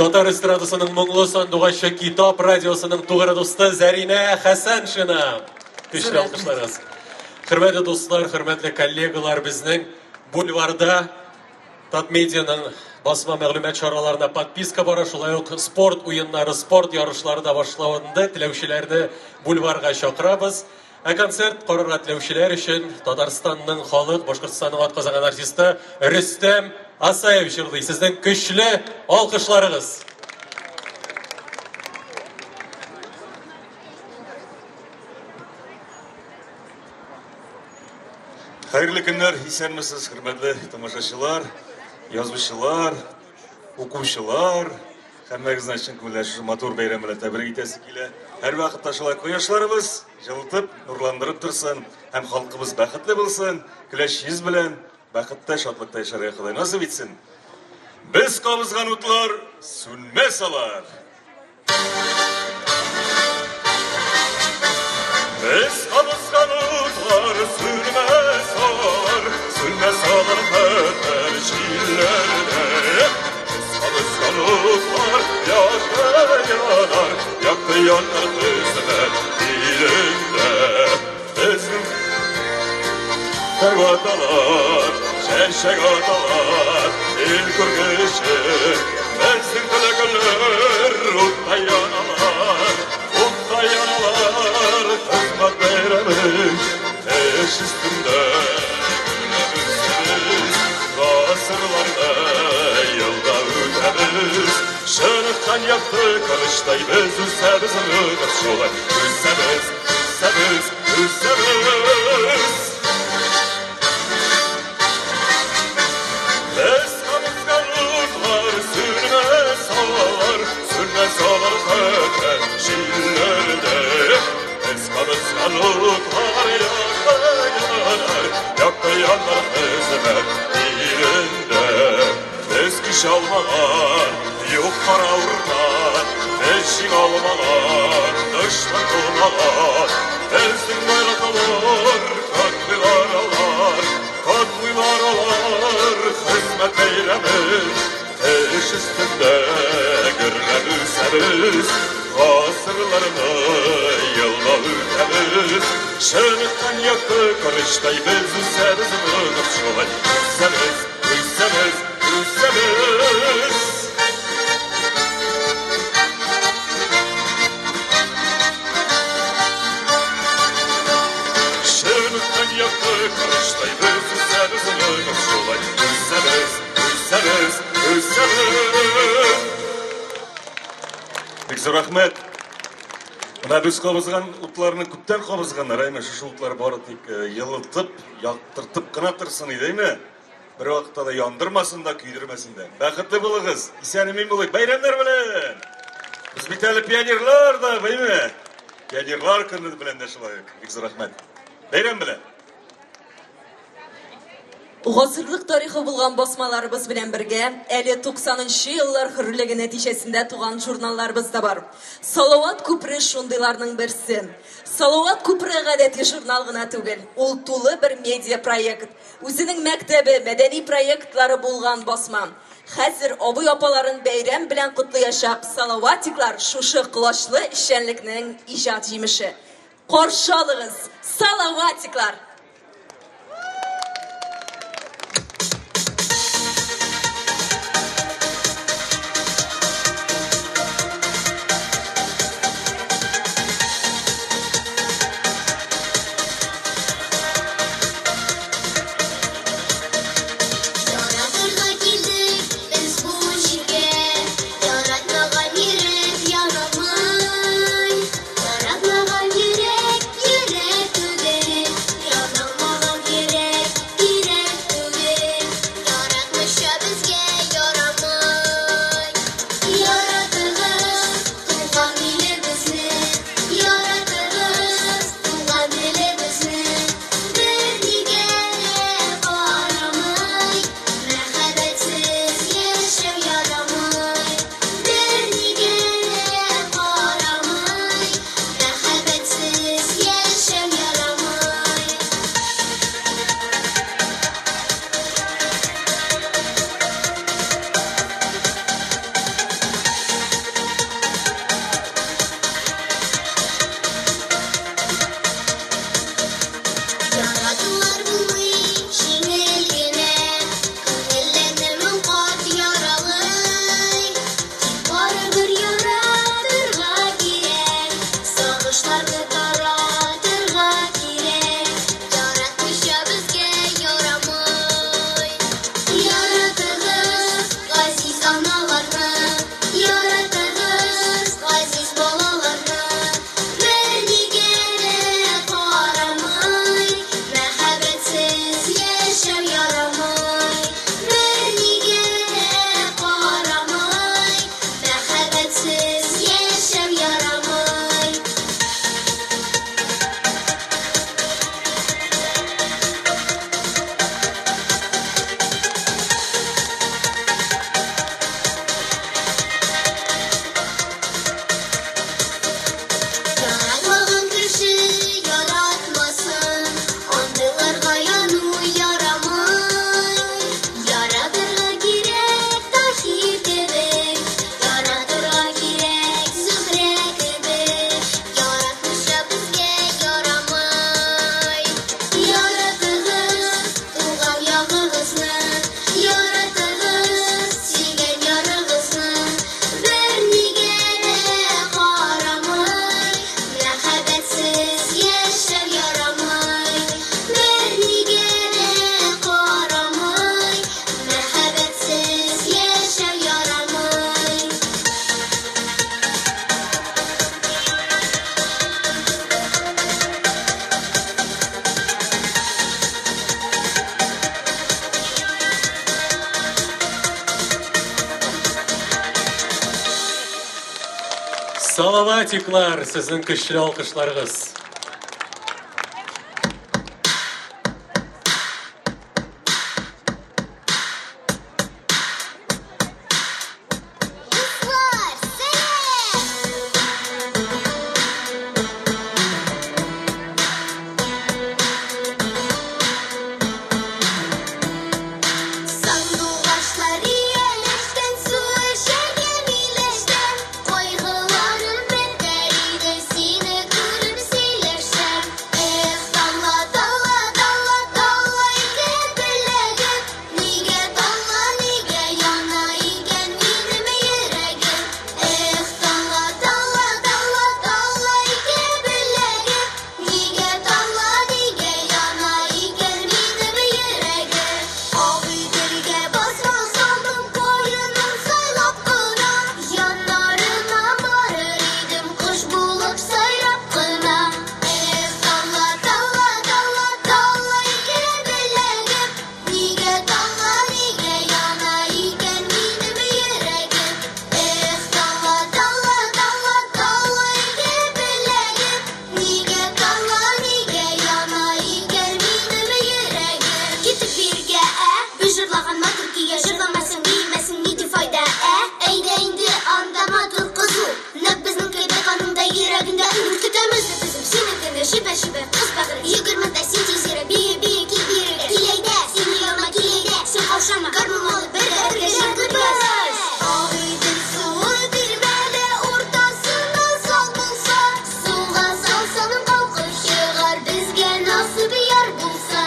Татар эстрадасының мұңлы сандуғашы Китап радиосының туғыры досты Зарина Хасаншина. Күшті алқышларыңыз. Хөрмәтле достар, хөрмәтле коллегалар, безнең бульварда Татмедианың басма мәгълүмат чараларына подписка бара, шулай ук спорт уеннары, спорт ярышлары да башланды. Теләүчеләрне бульварга чакырабыз. Концерт карарга теләүчеләр өчен Татарстанның халык, Башкортстанның атказанган артисты Рөстәм Асаев җырлый. Сезнең көчле алкышларыгыз. Хәерле көннәр, исәнмесез, хөрмәтле тамашачылар, язучылар, укучылар, һәммәгезне чын күңелле матур бәйрәм белән тәбрик итәсе килә. Һәр вакытта шулай кояшларыбыз җылытып, нурландырып торсын, һәм халкыбыз бәхетле булсын, көләч йөз белән бәхеттә, шатлыкта яшәргә Ходай насыйп итсен. Без кабызган утлар сүнмәс алар. Biz kavuşkan utlar sürmez alır, sürmez alır öter şiirlerde. Biz kavuşkan utlar yaktı yanar, yaktı yanar hizmet dilinde. Bizim fervatalar, şeşek atalar, il kurgışı, bizim kılıklar, utta yanalar, utta yanalar. Hizmet beyremiz, eş üstünde günümüzsüz, asırlarda yılda ötemiz. Şınıktan yaktı kılıçtay biz üssemiz ılıdır şolay. Üssemiz, üssemiz, üssemiz. Biz kavuşkan utlar sürmez ağlar, sürmez ağlar öter şiirlerde. Kavuşkan utlar yanar, yaktı yanar hizmet dilinde. Biz kişi almalar, yok para urlar, eşik almalar, dışlar kılmalar. Bizden bayrak alır, katlilar alar, katlilar alar, hizmet eylemiz. Eş üstünde görünürüz, asırlarını yılda ülkemiz. Şınıktan yaktı karıştay biz üssemiz ılıdır şolay. Üssemiz, üssemiz, üssemiz. Şınıktan yaktı karıştay biz üssemiz ılıdır şolay. Üssemiz, üssemiz, üssemiz. Бик зур рәхмәт. Менә без кабызган утларны күптән кабызганнар, әйме шушы утлар бары тик йылытып, яктыртып кына торсын иде, әйме. Бер вакытта да яндырмасын да, көйдермәсен дә. Бәхетле булыгыз, исән-имин булыйк, бәйрәмнәр белән. Без бит әле пионерлар да, әйме. Пионерлар көне белән дә шулай. Бик зур рәхмәт. Бәйрәм белән. Гасырлык тарихы булган басмаларыбыз белән бергә, әле 90нчы еллар хөрлеге нәтиҗәсендә туган журналларыбыз да бар. Салават күпре шундыйларның берсе. Салават күпре гадәти журнал гына түгел, ул тулы бер медиа проект. Үзенең мәктәбе, мәдәни проектлары булган басма. Хәзер абый апаларын бәйрәм белән кутлаячак салаватиклар шушы кылачлы эшчәнлекнең иҗат җимеше. Каршы алыгыз, салаватиклар! Yaratmagan yürek, yürek öderim. Тавышларны таратырга кирәк, яратмыйча безгә ярамый. Яратыгыз газиз аналарны, яратыгыз газиз балаларны, бер-нигә дә карамый, мәхәббәтсез яшәү ярамый. Бер-нигә дә карамый, мәхәббәтсез яшәү ярамый. Яратмаган кеше яратмасын, андыйларга яну ярамый. Яратырга кирәк Таһир кебек, яратырга кирәк Зөһрә кебек, яратмыйча безгә ярамый. Яратыгыз туган ягыгызны, яратыгыз сөйгән ярыгызны, бер-нигә дә карамый, мәхәббәтсез яшәү ярамый. Бер-нигә дә карамый, мәхәббәтсез яшәү ярамый. Салаватиклар, сезнең көчле алкышларыгыз. Дуслар, сәлам! Сандугачлар ияләшкән, су эчәргә миләшкән, кайгыларым бетәр иде сине күреп сөйләшәм. Эх, талла, талла, талла, талла икән беләгем, нигә талла, нигә яна икән минем йөрәгем. Эх, талла, талла, талла, талла икән беләгем, нигә талла, нигә яна икән минем йөрәгем. Агый телгә басма салдым каеным сайлап кына, яннарына барыр идем кош булып сайрап кына. Эх, талла, талла, талла, талла икән беләгем, нигә талла, нигә яна икән минем йөрәгем. Эх, талла, талла, талла, талла икән беләгем, нигә талла, нигә яна икән минем йөрәгем. Китеп биргә, без җырлаган матур көйгә җырламасың, димәсең нинди файда, әйдә инде анда матур кызу, нәкъ безнең кебек аның да йөрәгендә өмет көтәмез без синең кебек шибә-шибә кыз бәгыре. 20 син тизере, бие-бие кил бирегә, кил әйдә, сине яма кил әйдә, син каушама, гармун алып бергә җырлый без. Агый дил суы бирмәле уртасына сал булса, суга салсаң калкып чыгар безгә насыйп яр булса.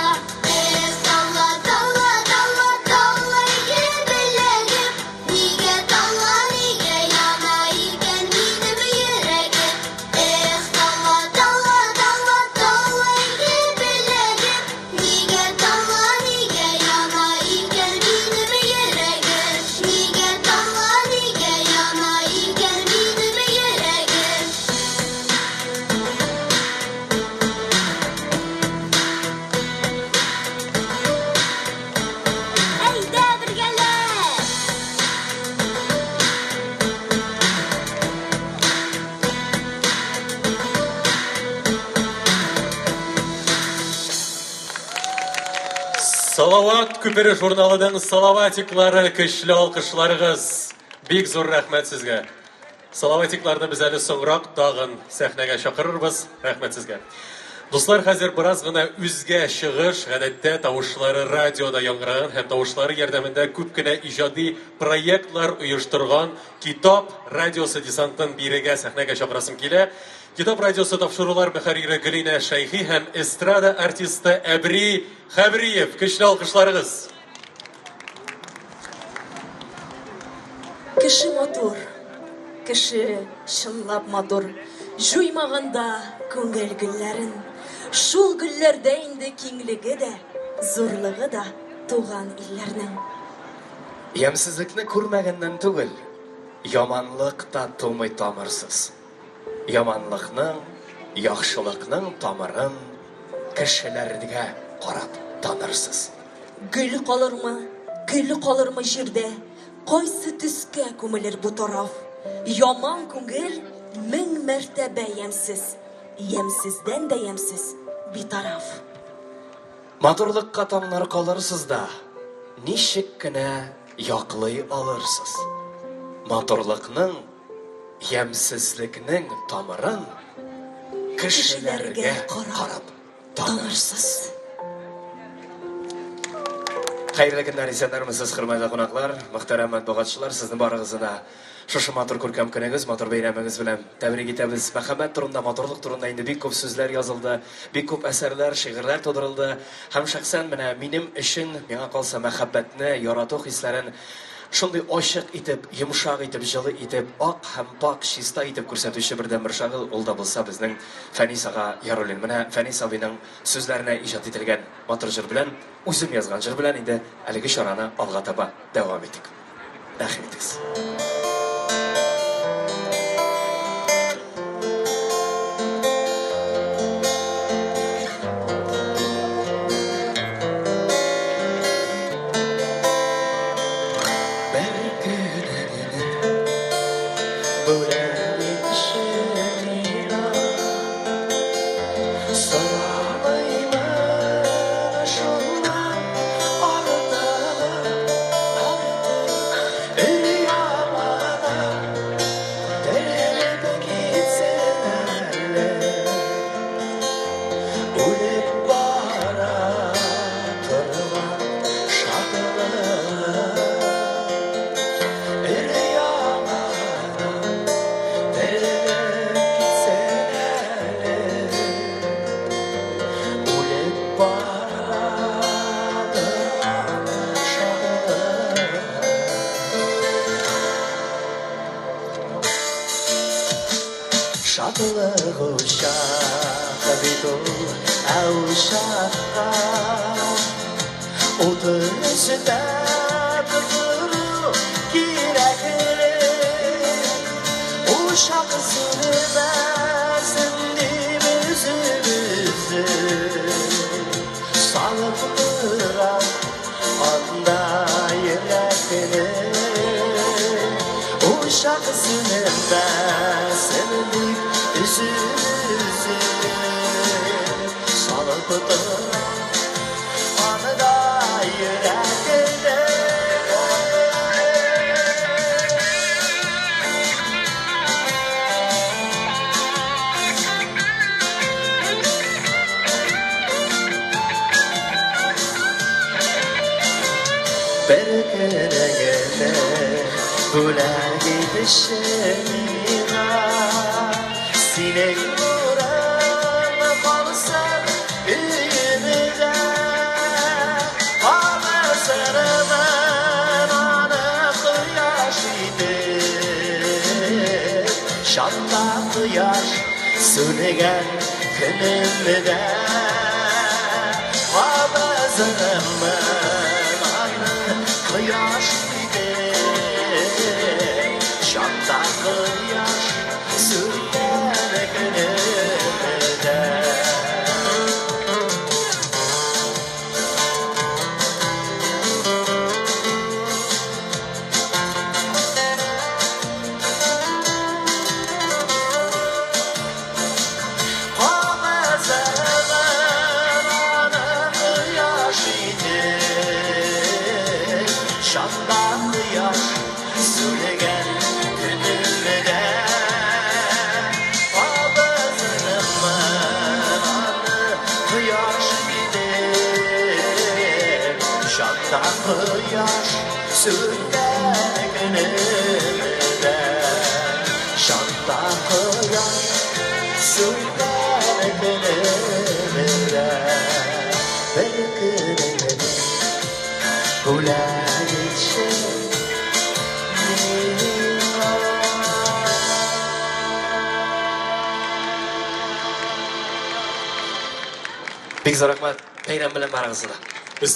Эх, талла, талла, талла, талла икән беләгем, нигә талла, нигә яна икән минем йөрәгем. Эх, талла, талла, талла, талла икән беләгем, нигә талла, нигә яна икән минем йөрәгем. Нигә талла, нигә яна икән минем йөрәгем. Әйдә бергәләп! Салават күпере журналының салаватиклары, көчле алкышларыгыз. Бик зур рәхмәт сезгә. Салаватикларны без әле соңрак тагын сәхнәгә чакырырбыз. Рәхмәт сезгә. Дуслар, хәзер бераз гына үзгә чыгыш, гадәттә тавышлары радиода яңгыраган һәм тавышлары ярдәмендә күп кенә иҗади проектлар оештырган Китап радиосы десантын бирегә сәхнәгә чакырасым килә. Китап радиосы тапшырулар мөхәррире Гөлинә Шәйхи һәм эстрада артисты Әбри Хәбриев. Көчле алкышларыгыз. Кеше матур, кеше чынлап матур. Жуймағанда көңіл гүлләрін, шул гүлләрдә инде киңлеге дә, зурлыгы да туган илләрнең. Ямсызлыкны күрмәгәннән түгел, яманлык та тумый тамырсыз. Яманлыкның, яхшылыкның тамырын кешеләргә карап танырсыз. Гүл калырмы җирдә, кайсы төскә күмелер бу тараф? Яман күңел мең мәртәбә ямсыз, ямсыздән дә ямсыз битараф. Матурлыкка таңнар калырсыз да, ничек кенә яклый алырсыз. Матурлыкның, ямсызлыкның тамырын кешеләргә карап танырсыз. Хәерле көннәр, исәннәрмесез, хөрмәтле кунаклар, мөхтәрәм матбугатчылар, сезнең барыгызны шушы матур күркәм көнегез, матур бәйрәмегез белән тәбрик итәбез. Мәхәббәт турында, матурлык турында инде бик күп сүзләр язылды, бик күп әсәрләр, шигырьләр тудырылды. Һәм шәхсән менә минем өчен, миңа калса, мәхәббәтне, ярату хисләрен шундый ачык итеп, йомшак итеп, җылы итеп, ак һәм пак, чиста итеп күрсәтүче бердән бер шагыйрь ул да булса безнең Фәнис ага Яруллин. Менә Фәнис абыйның сүзләренә иҗат ителгән матур җыр белән, үзем язган җыр белән инде әлеге чараны алга таба дәвам итик. Рәхмәт итегез. Бик зор рахмат. Бәйрәм белән барыгызны.